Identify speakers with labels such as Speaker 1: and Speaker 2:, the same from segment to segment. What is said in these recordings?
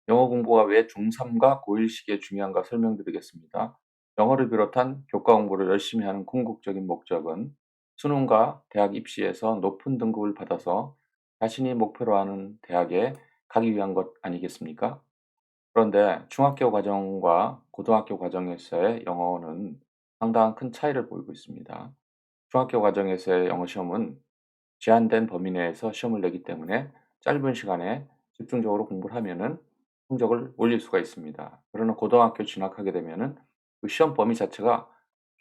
Speaker 1: 영어 공부가 왜 중3과 고1 시기에 중요한가 설명드리겠습니다. 영어를 비롯한 교과 공부를 열심히 하는 궁극적인 목적은 수능과 대학 입시에서 높은 등급을 받아서 자신이 목표로 하는 대학에 가기 위한 것 아니겠습니까? 그런데 중학교 과정과 고등학교 과정에서의 영어는 상당한 큰 차이를 보이고 있습니다. 중학교 과정에서의 영어 시험은 제한된 범위 내에서 시험을 내기 때문에 짧은 시간에 집중적으로 공부를 하면은 성적을 올릴 수가 있습니다. 그러나 고등학교 진학하게 되면은 그 시험 범위 자체가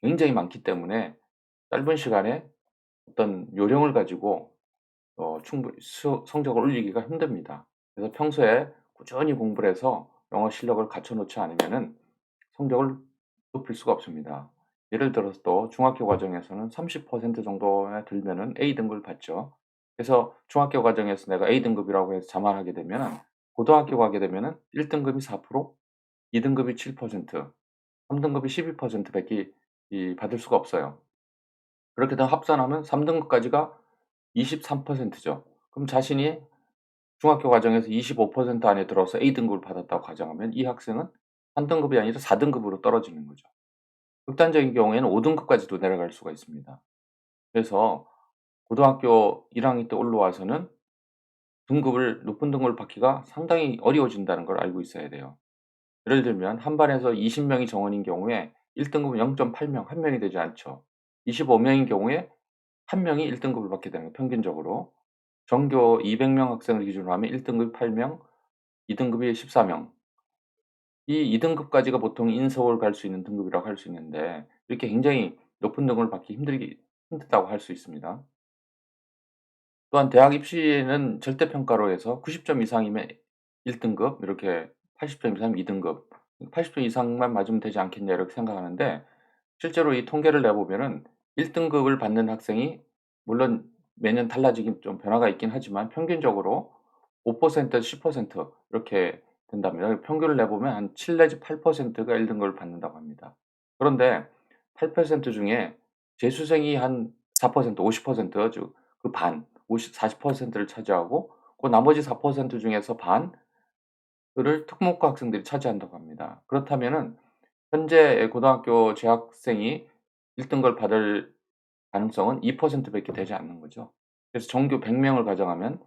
Speaker 1: 굉장히 많기 때문에 짧은 시간에 어떤 요령을 가지고 충분히 성적을 올리기가 힘듭니다. 그래서 평소에 꾸준히 공부를 해서 영어 실력을 갖춰 놓지 않으면은 성적을 높일 수가 없습니다. 예를 들어서 또 중학교 과정에서는 30% 정도에 들면은 A 등급을 받죠. 그래서 중학교 과정에서 내가 A 등급이라고 해서 자만하게 되면은 고등학교 가게 되면은 1 등급이 4%, 2 등급이 7%, 3 등급이 12% 밖에 받을 수가 없어요. 그렇게 되면 합산하면 3 등급까지가 23%죠. 그럼 자신이 중학교 과정에서 25% 안에 들어서 A 등급을 받았다고 가정하면 이 학생은 3 등급이 아니라 4 등급으로 떨어지는 거죠. 극단적인 경우에는 5 등급까지도 내려갈 수가 있습니다. 그래서 고등학교 1 학년 때 올라와서는 등급을 높은 등급을 받기가 상당히 어려워진다는 걸 알고 있어야 돼요. 예를 들면 한 반에서 20 명이 정원인 경우에 1 등급은 0.8 명, 1 명이 되지 않죠. 25 명인 경우에 1 명이 1 등급을 받게 되는 거예요, 평균적으로. 전교 200명 학생을 기준으로 하면 1 등급이 8 명, 2 등급이 14 명. 이 2 등급까지가 보통 인서울 갈 수 있는 등급이라고 할 수 있는데 이렇게 굉장히 높은 등급을 받기 힘들다고 할 수 있습니다. 또한 대학 입시는 절대평가로 해서 90점 이상이면 1 등급, 이렇게 80점 이상이면 2 등급, 80점 이상만 맞으면 되지 않겠냐 이렇게 생각하는데 실제로 이 통계를 내 보면은 1 등급을 받는 학생이 물론 매년 달라지긴 좀 변화가 있긴 하지만 평균적으로 5% 10% 이렇게 된답니다. 평균을 내 보면 한 7 내지 8%가 1 등급을 받는다고 합니다. 그런데 8% 중에 재수생이 한 4% 50%, 즉 그 반 50 40%를 차지하고 그 나머지 4% 중에서 반을 특목고 학생들이 차지한다고 합니다. 그렇다면은 현재 고등학교 재학생이 1 등급을 받을 가능성은 2% 밖에 되지 않는 거죠. 그래서 전교 100 명을 가정하면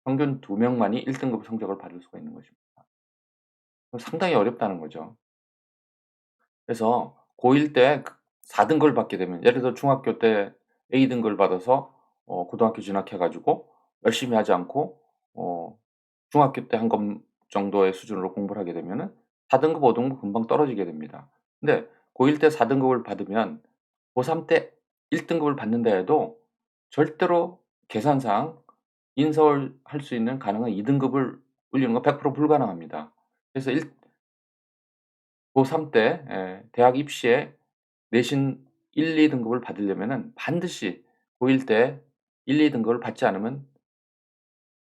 Speaker 1: 평균 2 명만이 1 등급 성적을 받을 수가 있는 것입니다. 상당히 어렵다는 거죠. 그래서 고1 때 4 등급을 받게 되면 예를 들어 중학교 때 A 등급을 받아서 고등학교 진학해 가지고 열심히 하지 않고 어 중학교 때 한 것 정도의 수준으로 공부를 하게 되면은 4 등급, 5 등급 금방 떨어지게 됩니다. 근데 고1 때 4 등급을 받으면 고3 때 1 등급을 받는다 해도 절대로 계산상 인서울할 수 있는 가능한 2 등급을 올리는 건 100% 불가능합니다. 그래서 고3 때 대학 입시에 내신 1-2 등급을 받으려면은 반드시 고1 때 1-2 등급을 받지 않으면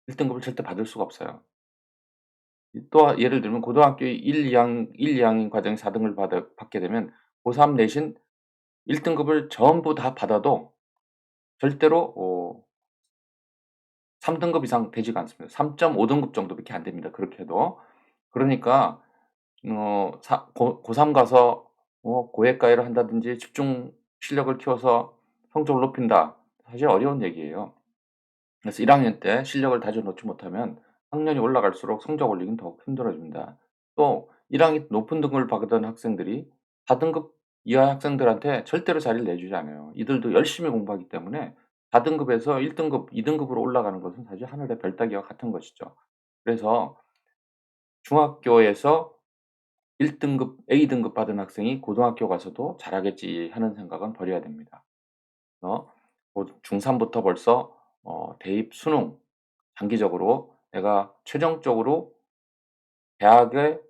Speaker 1: 1 등급을 절대 받을 수가 없어요. 또 예를 들면 고등학교 1-2 학년 과정에 4 등급을 받게 되면 고3 내신 1 등급을 전부 다 받아도 절대로 3 등급 이상 되지가 않습니다. 3.5 등급 정도밖에 안 됩니다, 그렇게 해도. 그러니까 사 고 고3 가서 고액가이를 한다든지 집중 실력을 키워서 성적을 높인다. 사실 어려운 얘기예요. 그래서 1 학년 때 실력을 다져 놓지 못하면 학년이 올라갈수록 성적 올리기는 더욱 힘들어집니다. 또 1 학년 높은 등급을 받던 학생들이 4 등급 이하 학생들한테 절대로 자리를 내주지 않아요. 이들도 열심히 공부하기 때문에 4 등급에서 1 등급, 2 등급으로 올라가는 것은 사실 하늘의 별 따기와 같은 것이죠. 그래서 중학교에서 1 등급 A 등급 받은 학생이 고등학교 가서도 잘하겠지 하는 생각은 버려야 됩니다. 중3 부터 벌써 대입, 수능 장기적으로 내가 최종적으로 대학의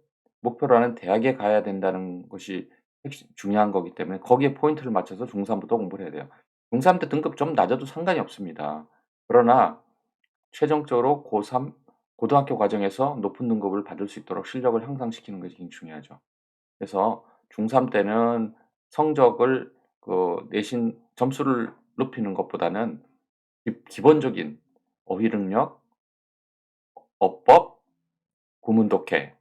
Speaker 1: 목표로 하는 대학에 가야 된다는 것이 핵심 중요한 거기 때문에 거기에 포인트를 맞춰서 중3 부터 공부를 해야 돼요. 중3 때 등급 좀 낮아도 상관이 없습니다. 그러나 최종적으로 고3 고등학교 과정에서 높은 등급을 받을 수 있도록 실력을 향상시키는 것이 굉장히 중요하죠. 그래서 중3 때는 성적을 내신 점수를 높이는 것보다는 기본적인 어휘 능력, 어법, 구문독해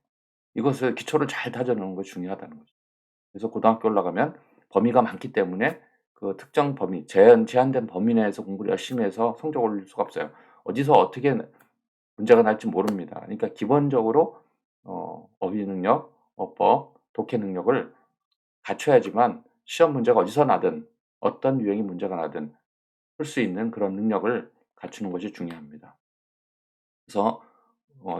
Speaker 1: 이것을 기초를 잘 다져 놓는 것이 중요하다는 거죠. 그래서 고등학교 올라가면 범위가 많기 때문에 그 특정 범위 제한된 범위 내에서 공부를 열심히 해서 성적을 올릴 수가 없어요. 어디서 어떻게 문제가 날지 모릅니다. 그러니까 기본적으로 어휘 능력, 어법, 독해 능력을 갖춰야지만 시험 문제가 어디서 나든 어떤 유형의 문제가 나든 풀 수 있는 그런 능력을 갖추는 것이 중요합니다. 그래서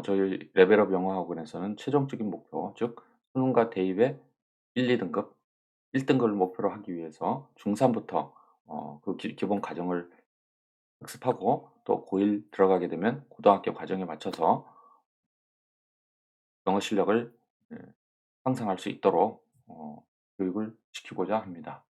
Speaker 1: 저희 레벨업 영어학원에서는 최종적인 목표, 즉 수능과 대입의 1-2 등급, 1 등급을 목표로 하기 위해서 중3부터 그 기본 과정을 학습하고, 또 고1 들어가게 되면 고등학교 과정에 맞춰서 영어 실력을 예 향상할 수 있도록 교육을 시키고자 합니다.